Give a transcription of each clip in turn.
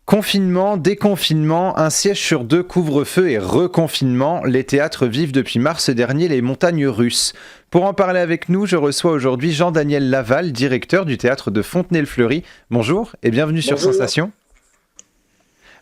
Confinement, déconfinement, un siège sur deux, couvre-feu et reconfinement. Les théâtres vivent depuis mars dernier les montagnes russes. Pour en parler avec nous, je reçois aujourd'hui Jean-Daniel Laval, directeur du théâtre de Fontenay-le-Fleury. Bonjour et bienvenue sur Bonjour. Sensation.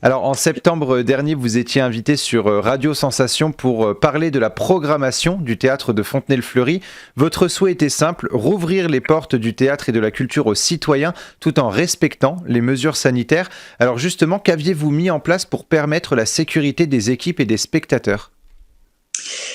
Alors en septembre dernier, vous étiez invité sur Radio Sensation pour parler de la programmation du théâtre de Fontenay-le-Fleury. Votre souhait était simple, rouvrir les portes du théâtre et de la culture aux citoyens tout en respectant les mesures sanitaires. Alors justement, qu'aviez-vous mis en place pour permettre la sécurité des équipes et des spectateurs ?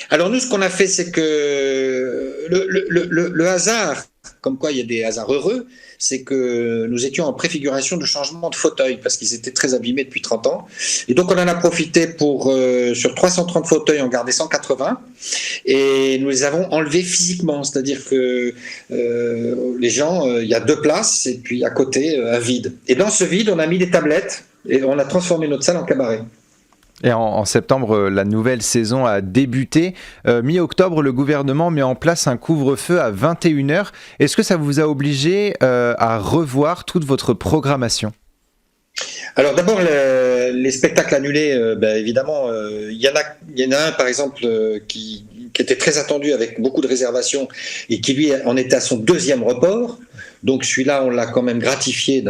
Alors nous, ce qu'on a fait, c'est que le hasard, comme quoi il y a des hasards heureux, c'est que nous étions en préfiguration de changement de fauteuil parce qu'ils étaient très abîmés depuis 30 ans. Et donc on en a profité pour, sur 330 fauteuils, en garder 180 et nous les avons enlevés physiquement. C'est-à-dire que les gens, il y a 2 places et puis à côté, un vide. Et dans ce vide, on a mis des tablettes et on a transformé notre salle en cabaret. Et en septembre, la nouvelle saison a débuté. Mi-octobre, le gouvernement met en place un couvre-feu à 21h. Est-ce que ça vous a obligé à revoir toute votre programmation ? Alors d'abord, les spectacles annulés, évidemment, il y en a un par exemple qui était très attendu avec beaucoup de réservations et qui lui en était à son 2e report. Donc celui-là, on l'a quand même gratifié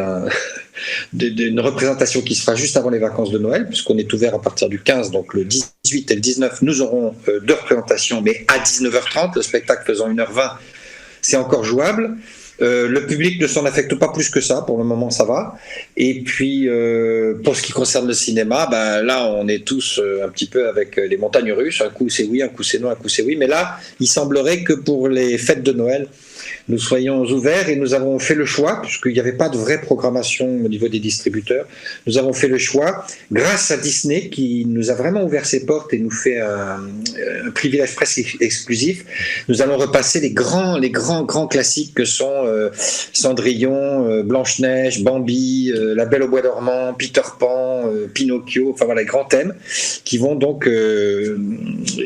d'une représentation qui se fera juste avant les vacances de Noël, puisqu'on est ouvert à partir du 15, donc le 18 et le 19, nous aurons 2 représentations, mais à 19h30, le spectacle faisant 1h20, c'est encore jouable. Le public ne s'en affecte pas plus que ça, pour le moment ça va. Et puis pour ce qui concerne le cinéma, là on est tous un petit peu avec les montagnes russes, un coup c'est oui, un coup c'est non, un coup c'est oui, mais là il semblerait que pour les fêtes de Noël, nous soyons ouverts et nous avons fait le choix, puisqu'il n'y avait pas de vraie programmation au niveau des distributeurs, nous avons fait le choix, grâce à Disney qui nous a vraiment ouvert ses portes et nous fait un privilège presque exclusif, nous allons repasser les grands classiques que sont Cendrillon, Blanche-Neige, Bambi, La Belle au Bois dormant, Peter Pan, Pinocchio, enfin voilà, les grands thèmes qui vont donc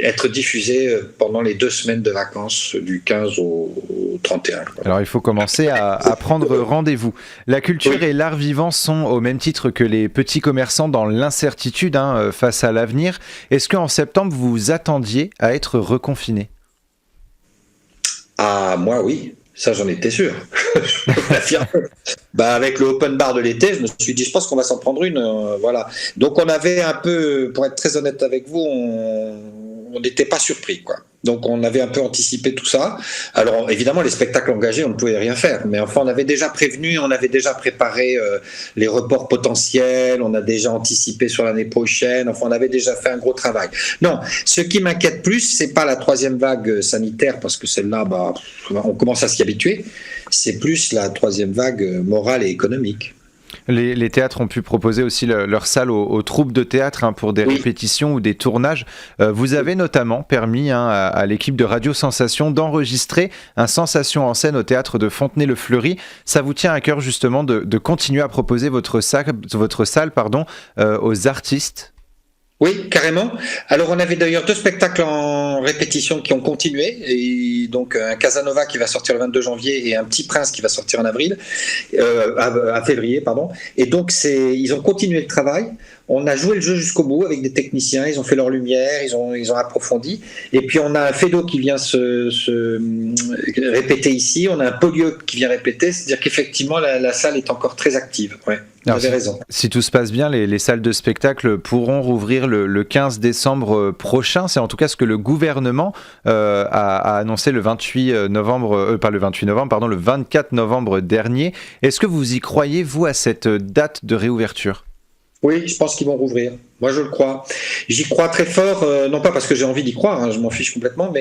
être diffusés pendant les 2 semaines de vacances du 15 au 31. Alors il faut commencer à prendre rendez-vous. La culture et l'art vivant sont au même titre que les petits commerçants dans l'incertitude face à l'avenir. Est-ce qu'en septembre vous vous attendiez à être reconfiné ? Ah, moi oui, ça j'en étais sûr. Avec le open bar de l'été, je me suis dit, je pense qu'on va s'en prendre une. Voilà. Donc on avait un peu, pour être très honnête avec vous, on n'était pas surpris, quoi. Donc on avait un peu anticipé tout ça. Alors évidemment les spectacles engagés on ne pouvait rien faire, mais enfin on avait déjà prévenu, on avait déjà préparé les reports potentiels, on a déjà anticipé sur l'année prochaine, enfin on avait déjà fait un gros travail. Non, ce qui m'inquiète plus, c'est pas la 3e vague sanitaire parce que celle-là, on commence à s'y habituer. C'est plus la 3e vague morale et économique. Les théâtres ont pu proposer aussi leur salle aux troupes de théâtre pour des répétitions ou des tournages. Vous avez notamment permis à l'équipe de Radio Sensation d'enregistrer un Sensation en scène au théâtre de Fontenay-le-Fleury. Ça vous tient à cœur justement de continuer à proposer votre salle aux artistes ? Oui, carrément. Alors on avait d'ailleurs 2 spectacles en répétition qui ont continué, et donc un Casanova qui va sortir le 22 janvier et un Petit Prince qui va sortir en à février, pardon. Et donc ils ont continué le travail. On a joué le jeu jusqu'au bout avec des techniciens, ils ont fait leur lumière, ils ont approfondi. Et puis on a un Fédo qui vient se répéter ici, on a un Polieux qui vient répéter, c'est-à-dire qu'effectivement la salle est encore très active. Ouais, vous avez raison. Si tout se passe bien, les salles de spectacle pourront rouvrir le 15 décembre prochain. C'est en tout cas ce que le gouvernement a annoncé le 24 novembre dernier. Est-ce que vous y croyez, vous, à cette date de réouverture ? Oui, je pense qu'ils vont rouvrir. Moi, je le crois. J'y crois très fort, non pas parce que j'ai envie d'y croire, je m'en fiche complètement,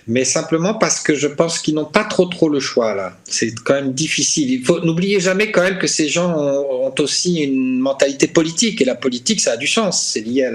mais simplement parce que je pense qu'ils n'ont pas trop le choix, là. C'est quand même difficile. N'oubliez jamais quand même que ces gens ont aussi une mentalité politique, et la politique, ça a du sens. C'est lié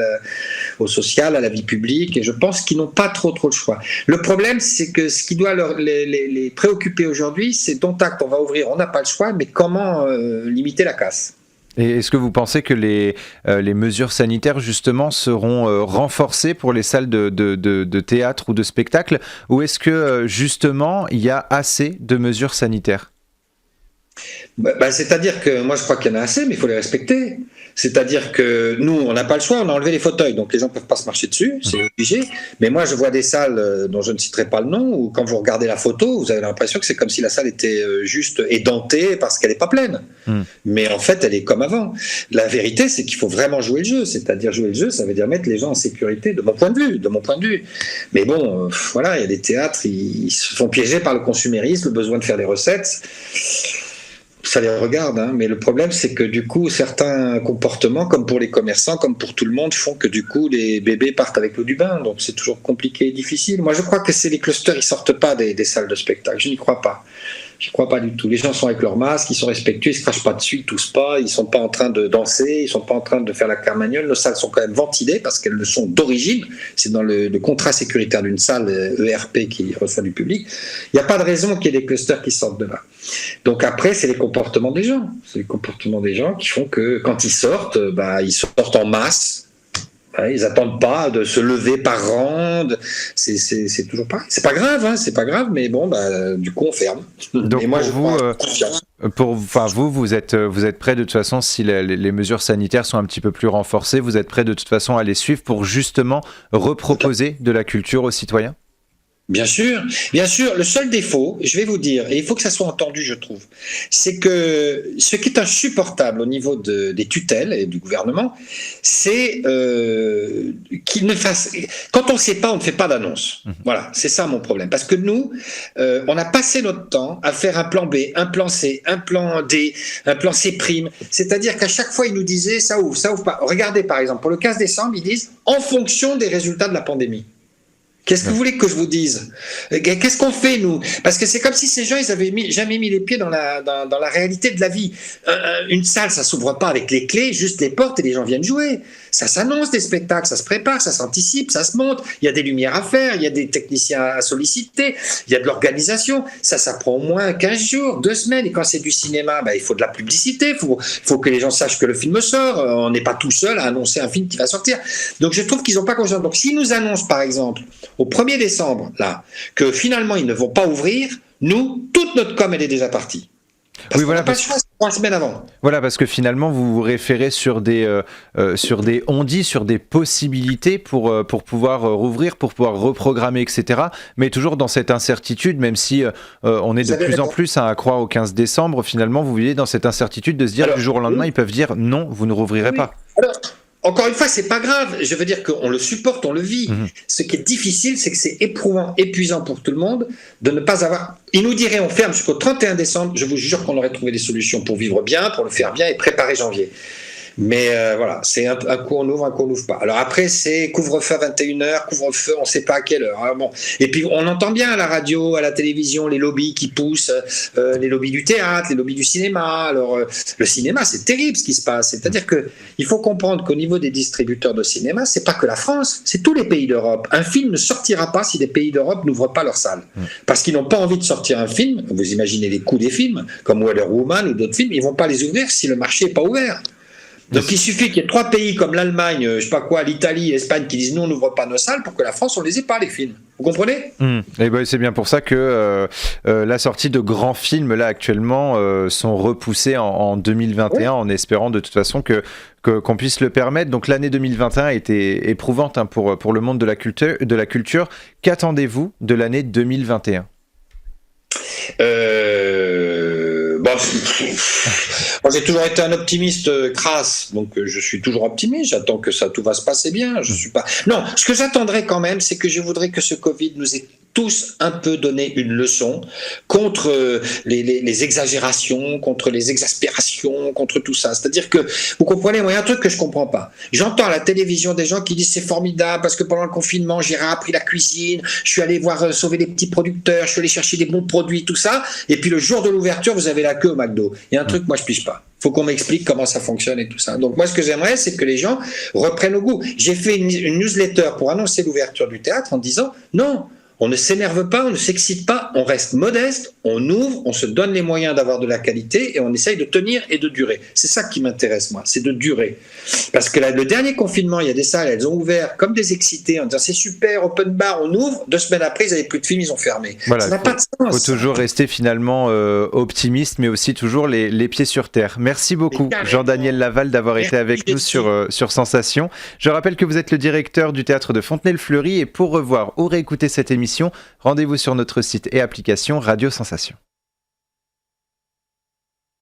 au social, à la vie publique, et je pense qu'ils n'ont pas trop le choix. Le problème, c'est que ce qui doit les préoccuper aujourd'hui, c'est dont acte, on va ouvrir, on n'a pas le choix, mais comment limiter la casse ? Et est-ce que vous pensez que les mesures sanitaires, justement, seront renforcées pour les salles de théâtre ou de spectacle ? Ou est-ce que, justement, il y a assez de mesures sanitaires ? C'est-à-dire que moi, je crois qu'il y en a assez, mais il faut les respecter. C'est-à-dire que nous, on n'a pas le choix, on a enlevé les fauteuils, donc les gens ne peuvent pas se marcher dessus, c'est obligé. Mais moi, je vois des salles dont je ne citerai pas le nom, où quand vous regardez la photo, vous avez l'impression que c'est comme si la salle était juste édentée parce qu'elle n'est pas pleine. Mais en fait, elle est comme avant. La vérité, c'est qu'il faut vraiment jouer le jeu. C'est-à-dire jouer le jeu, ça veut dire mettre les gens en sécurité, de mon point de vue. Mais bon, voilà, il y a des théâtres, ils se font piéger par le consumérisme, le besoin de faire des recettes. Ça les regarde, hein. Mais le problème, c'est que du coup, certains comportements, comme pour les commerçants, comme pour tout le monde, font que du coup, les bébés partent avec l'eau du bain. Donc c'est toujours compliqué et difficile. Moi, je crois que c'est les clusters, ils sortent pas des salles de spectacle. Je n'y crois pas. Je crois pas du tout. Les gens sont avec leur masque, ils sont respectueux, ils se crachent pas dessus, ils toussent pas, ils sont pas en train de danser, ils sont pas en train de faire la carmagnole. Nos salles sont quand même ventilées parce qu'elles le sont d'origine. C'est dans le contrat sécuritaire d'une salle ERP qui reçoit du public. Il n'y a pas de raison qu'il y ait des clusters qui sortent de là. Donc après, c'est les comportements des gens. C'est les comportements des gens qui font que quand ils sortent en masse. Ils n'attendent pas de se lever par rang. C'est toujours pareil. C'est pas grave, hein, c'est pas grave, mais bon, du coup, on ferme. Donc et moi, vous êtes prêt de toute façon, si les mesures sanitaires sont un petit peu plus renforcées, vous êtes prêt de toute façon à les suivre pour justement reproposer de la culture aux citoyens ? Bien sûr. Le seul défaut, je vais vous dire, et il faut que ça soit entendu, je trouve, c'est que ce qui est insupportable au niveau des tutelles et du gouvernement, c'est qu'ils ne fassent. Quand on ne sait pas, on ne fait pas d'annonce. Voilà, c'est ça mon problème. Parce que nous, on a passé notre temps à faire un plan B, un plan C, un plan D, un plan C'. C'est-à-dire qu'à chaque fois, ils nous disaient ça ouvre pas. Regardez, par exemple, pour le 15 décembre, ils disent en fonction des résultats de la pandémie. Qu'est-ce que vous voulez que je vous dise ? Qu'est-ce qu'on fait, nous ? Parce que c'est comme si ces gens, ils avaient jamais mis les pieds dans la réalité de la vie. Une salle, ça s'ouvre pas avec les clés, juste les portes et les gens viennent jouer. Ça s'annonce des spectacles, ça se prépare, ça s'anticipe, ça se monte. Il y a des lumières à faire, il y a des techniciens à solliciter, il y a de l'organisation. Ça prend au moins 15 jours, 2 semaines. Et quand c'est du cinéma, il faut de la publicité, il faut que les gens sachent que le film sort. On n'est pas tout seul à annoncer un film qui va sortir. Donc je trouve qu'ils n'ont pas conscience. Donc s'ils nous annoncent, par exemple, au 1er décembre, là, que finalement ils ne vont pas ouvrir, nous, toute notre com, elle est déjà partie. Parce qu'on n'a pas le choix, c'est 3 semaines avant. Voilà, parce que finalement, vous vous référez sur des on-dit, sur des possibilités pour pouvoir rouvrir, pour pouvoir reprogrammer, etc. Mais toujours dans cette incertitude, même si on est de plus en plus à croire au 15 décembre, finalement, vous vivez dans cette incertitude de se dire du jour au lendemain, ils peuvent dire non, vous ne rouvrirez pas. Alors, encore une fois, c'est pas grave. Je veux dire qu'on le supporte, on le vit. Ce qui est difficile, c'est que c'est éprouvant, épuisant pour tout le monde de ne pas avoir. Ils nous diraient on ferme jusqu'au 31 décembre. Je vous jure qu'on aurait trouvé des solutions pour vivre bien, pour le faire bien et préparer janvier. Mais voilà, c'est un coup on ouvre, un coup on n'ouvre pas. Alors après, c'est couvre-feu à 21h, couvre-feu, on ne sait pas à quelle heure. Alors bon. Et puis on entend bien à la radio, à la télévision, les lobbies qui poussent, les lobbies du théâtre, les lobbies du cinéma. Alors le cinéma, c'est terrible ce qui se passe. C'est-à-dire qu'il faut comprendre qu'au niveau des distributeurs de cinéma, c'est pas que la France, c'est tous les pays d'Europe. Un film ne sortira pas si les pays d'Europe n'ouvrent pas leurs salles. Parce qu'ils n'ont pas envie de sortir un film, vous imaginez les coûts des films, comme Wonder Woman ou d'autres films, ils ne vont pas les ouvrir si le marché n'est pas ouvert. Donc il suffit qu'il y ait 3 pays comme l'Allemagne, je sais pas quoi, l'Italie, l'Espagne qui disent non, on n'ouvre pas nos salles pour que la France on les ait pas les films. Vous comprenez ? Et c'est bien pour ça que la sortie de grands films là actuellement sont repoussés en 2021 en espérant de toute façon qu'on puisse le permettre. Donc l'année 2021 a été éprouvante pour le monde de la culture. Qu'attendez-vous de l'année 2021 ? Moi, j'ai toujours été un optimiste crasse, donc je suis toujours optimiste. J'attends que tout va se passer bien. Je suis pas. Non, ce que j'attendrais quand même, c'est que je voudrais que ce Covid nous ait tous un peu donné une leçon contre les exagérations, contre les exaspérations, contre tout ça. C'est-à-dire que, vous comprenez, moi, il y a un truc que je comprends pas. J'entends à la télévision des gens qui disent c'est formidable parce que pendant le confinement, j'ai réappris la cuisine, je suis allé voir sauver les petits producteurs, je suis allé chercher des bons produits, tout ça. Et puis le jour de l'ouverture, vous avez la queue au McDo. Il y a un truc, moi, je pige pas. Faut qu'on m'explique comment ça fonctionne et tout ça. Donc moi, ce que j'aimerais, c'est que les gens reprennent au goût. J'ai fait une newsletter pour annoncer l'ouverture du théâtre en disant non, on ne s'énerve pas, on ne s'excite pas, on reste modeste, on ouvre, on se donne les moyens d'avoir de la qualité et on essaye de tenir et de durer. C'est ça qui m'intéresse, moi, c'est de durer. Parce que le dernier confinement, il y a des salles, elles ont ouvert comme des excités en disant c'est super, open bar, on ouvre. 2 semaines après, ils n'avaient plus de films, ils ont fermé. Voilà, ça n'a pas de sens. Il faut toujours rester finalement optimiste, mais aussi toujours les pieds sur terre. Merci beaucoup, Jean-Daniel Laval, d'avoir été avec nous sur Sensation. Je rappelle que vous êtes le directeur du théâtre de Fontenay-le-Fleury et pour revoir ou réécouter cette émission, rendez-vous sur notre site et application Radio Sensation.